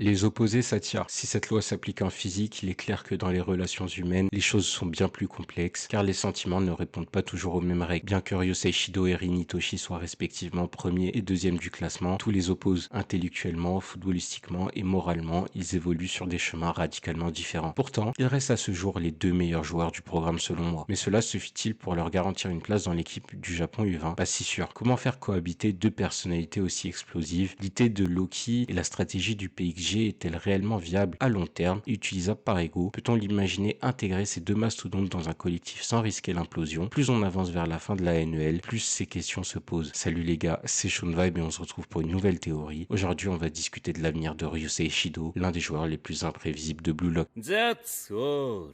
Les opposés s'attirent. Si cette loi s'applique en physique, il est clair que dans les relations humaines, les choses sont bien plus complexes, car les sentiments ne répondent pas toujours aux mêmes règles. Bien que Ryusei Shido et Rin Itoshi soient respectivement premier et deuxième du classement, tous les opposent intellectuellement, footballistiquement et moralement, ils évoluent sur des chemins radicalement différents. Pourtant, ils restent à ce jour les deux meilleurs joueurs du programme selon moi. Mais cela suffit-il pour leur garantir une place dans l'équipe du Japon U20? Pas si sûr. Comment faire cohabiter deux personnalités aussi explosives? L'idée de Loki et la stratégie du PXG est-elle réellement viable à long terme et utilisable par ego? Peut-on l'imaginer intégrer ces deux mastodontes dans un collectif sans risquer l'implosion? Plus on avance vers la fin de la NEL, plus ces questions se posent. Salut les gars, c'est Sean Vibe et on se retrouve pour une nouvelle théorie. Aujourd'hui, on va discuter de l'avenir de Ryusei Shido, l'un des joueurs les plus imprévisibles de Blue Lock. That's all.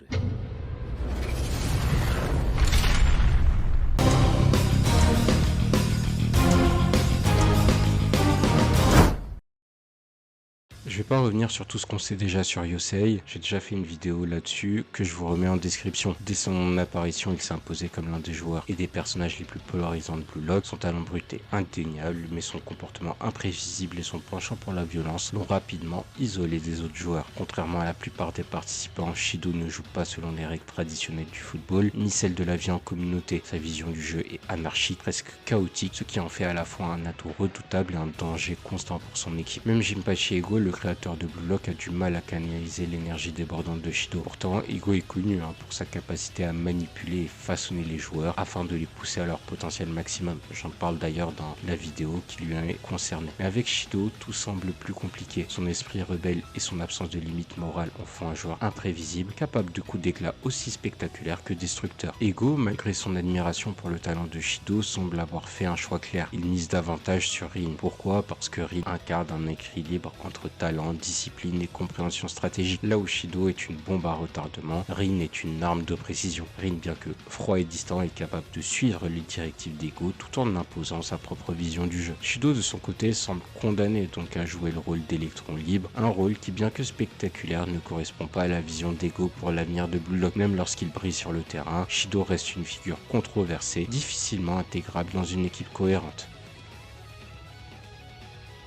Je vais pas revenir sur tout ce qu'on sait déjà sur Yosei, j'ai déjà fait une vidéo là-dessus que je vous remets en description. Dès son apparition, il s'est imposé comme l'un des joueurs et des personnages les plus polarisants de Blue Lock. Son talent brut est indéniable, mais son comportement imprévisible et son penchant pour la violence l'ont rapidement isolé des autres joueurs. Contrairement à la plupart des participants, Shido ne joue pas selon les règles traditionnelles du football, ni celles de la vie en communauté. Sa vision du jeu est anarchique, presque chaotique, ce qui en fait à la fois un atout redoutable et un danger constant pour son équipe. Même Jinpachi Ego, le créateur de Blue Lock, a du mal à canaliser l'énergie débordante de Shido. Pourtant, Ego est connu pour sa capacité à manipuler et façonner les joueurs afin de les pousser à leur potentiel maximum. J'en parle d'ailleurs dans la vidéo qui lui est concernée. Mais avec Shido, tout semble plus compliqué. Son esprit rebelle et son absence de limite morale en font un joueur imprévisible, capable de coups d'éclat aussi spectaculaires que destructeurs. Ego, malgré son admiration pour le talent de Shido, semble avoir fait un choix clair. Il mise davantage sur Rin. Pourquoi? Parce que Rin incarne un équilibre entre talent, discipline et compréhension stratégique. Là où Shido est une bombe à retardement, Rin est une arme de précision. Rin, bien que froid et distant, est capable de suivre les directives d'Ego tout en imposant sa propre vision du jeu. Shido, de son côté, semble condamné donc à jouer le rôle d'électron libre, un rôle qui, bien que spectaculaire, ne correspond pas à la vision d'Ego pour l'avenir de Blue Lock. Même lorsqu'il brille sur le terrain, Shido reste une figure controversée, difficilement intégrable dans une équipe cohérente.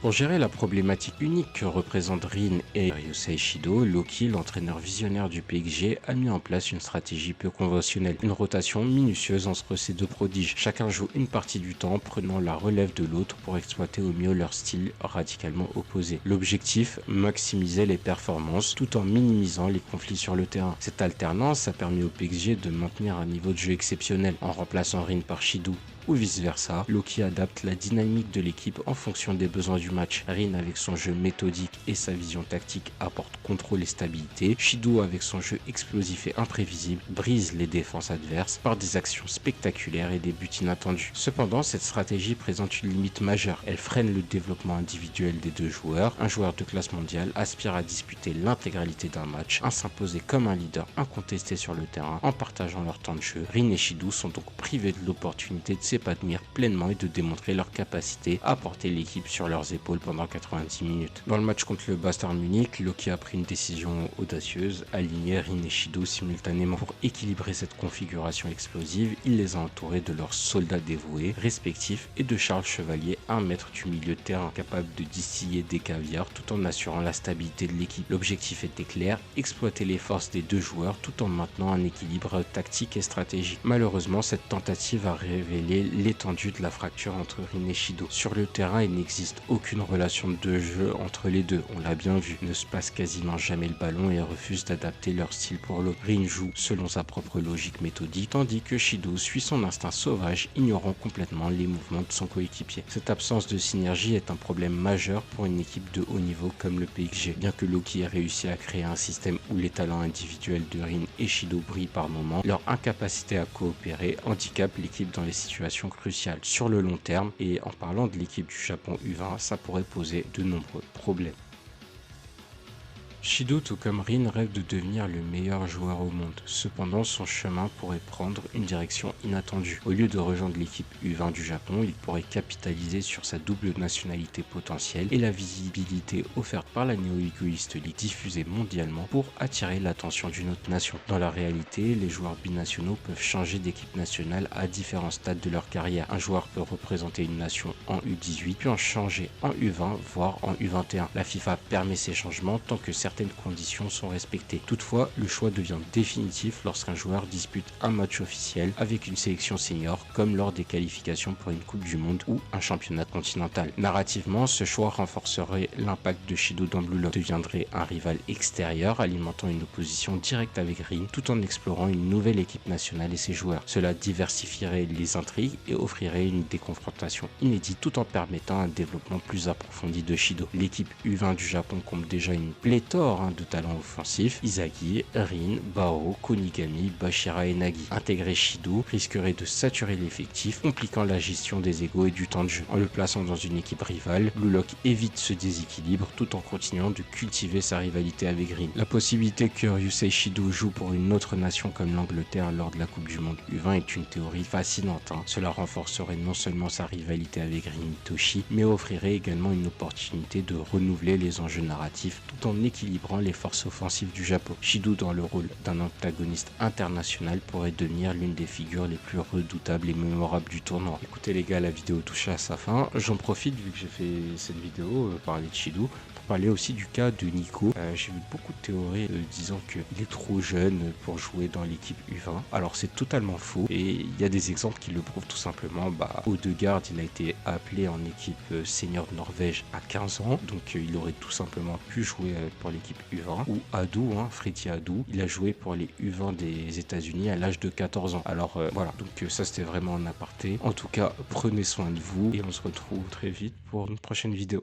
Pour gérer la problématique unique que représentent Rin et Ryusei Shido, Loki, l'entraîneur visionnaire du PXG, a mis en place une stratégie peu conventionnelle, une rotation minutieuse entre ces deux prodiges. Chacun joue une partie du temps, prenant la relève de l'autre pour exploiter au mieux leur style radicalement opposé. L'objectif, maximiser les performances tout en minimisant les conflits sur le terrain. Cette alternance a permis au PXG de maintenir un niveau de jeu exceptionnel en remplaçant Rin par Shido, ou vice-versa. Loki adapte la dynamique de l'équipe en fonction des besoins du match. Rin, avec son jeu méthodique et sa vision tactique, apporte contrôle et stabilité. Shido, avec son jeu explosif et imprévisible, brise les défenses adverses par des actions spectaculaires et des buts inattendus. Cependant, cette stratégie présente une limite majeure. Elle freine le développement individuel des deux joueurs. Un joueur de classe mondiale aspire à disputer l'intégralité d'un match, à s'imposer comme un leader incontesté sur le terrain en partageant leur temps de jeu. Rin et Shido sont donc privés de l'opportunité de s'épanouir pleinement et de démontrer leur capacité à porter l'équipe sur leurs épaules pendant 90 minutes. Dans le match contre le Bayern Munich, Loki a pris une décision audacieuse, aligner Rin et Shido simultanément. Pour équilibrer cette configuration explosive, il les a entourés de leurs soldats dévoués respectifs et de Charles Chevalier, un maître du milieu de terrain capable de distiller des caviars tout en assurant la stabilité de l'équipe. L'objectif était clair, exploiter les forces des deux joueurs tout en maintenant un équilibre tactique et stratégique. Malheureusement, cette tentative a révélé l'étendue de la fracture entre Rin et Shido. Sur le terrain, il n'existe aucune relation de jeu entre les deux, on l'a bien vu. Ils ne se passent quasiment jamais le ballon et refusent d'adapter leur style pour l'autre. Rin joue selon sa propre logique méthodique, tandis que Shido suit son instinct sauvage, ignorant complètement les mouvements de son coéquipier. Cette absence de synergie est un problème majeur pour une équipe de haut niveau comme le PXG. Bien que Loki ait réussi à créer un système où les talents individuels de Rin et Shido brillent par moments, leur incapacité à coopérer handicape l'équipe dans les situations cruciales. Sur le long terme, et en parlant de l'équipe du Japon U20, ça pourrait poser de nombreux problèmes. Shido, tout comme Rin, rêve de devenir le meilleur joueur au monde. Cependant, son chemin pourrait prendre une direction inattendue. Au lieu de rejoindre l'équipe U20 du Japon, il pourrait capitaliser sur sa double nationalité potentielle et la visibilité offerte par la Neo Egoist League diffusée mondialement pour attirer l'attention d'une autre nation. Dans la réalité, les joueurs binationaux peuvent changer d'équipe nationale à différents stades de leur carrière. Un joueur peut représenter une nation en U18, puis en changer en U20, voire en U21. La FIFA permet ces changements tant que certaines conditions sont respectées. Toutefois, le choix devient définitif lorsqu'un joueur dispute un match officiel avec une sélection senior, comme lors des qualifications pour une Coupe du Monde ou un championnat continental. Narrativement, ce choix renforcerait l'impact de Shido dans Blue Lock, deviendrait un rival extérieur, alimentant une opposition directe avec Rin, tout en explorant une nouvelle équipe nationale et ses joueurs. Cela diversifierait les intrigues et offrirait des confrontations inédites, tout en permettant un développement plus approfondi de Shido. L'équipe U20 du Japon compte déjà une pléthore de talents offensifs: Izagi, Rin, Bao, Konigami, Bashira et Nagi. Intégrer Shido risquerait de saturer l'effectif, compliquant la gestion des égos et du temps de jeu. En le plaçant dans une équipe rivale, Blue Lock évite ce déséquilibre tout en continuant de cultiver sa rivalité avec Rin. La possibilité que Ryusei Shido joue pour une autre nation comme l'Angleterre lors de la Coupe du Monde U20 est une théorie fascinante. Cela renforcerait non seulement sa rivalité avec Rin Itoshi, mais offrirait également une opportunité de renouveler les enjeux narratifs tout en équilibrant les forces offensives du Japon. Shido, dans le rôle d'un antagoniste international, pourrait devenir l'une des figures les plus redoutables et mémorables du tournoi. Écoutez les gars, la vidéo touche à sa fin. J'en profite, vu que j'ai fait cette vidéo, parler de Shido, pour parler aussi du cas de Nico. J'ai vu beaucoup de théories disant qu'il est trop jeune pour jouer dans l'équipe U20. Alors c'est totalement faux, et il y a des exemples qui le prouvent tout simplement. Odegaard, il a été appelé en équipe senior de Norvège à 15 ans, donc il aurait tout simplement pu jouer pour l'équipe U20. Ou Adou, Freddy Adou, il a joué pour les U20 des États-Unis à l'âge de 14 ans. Alors voilà, donc ça c'était vraiment un aparté. En tout cas, prenez soin de vous et on se retrouve très vite pour une prochaine vidéo.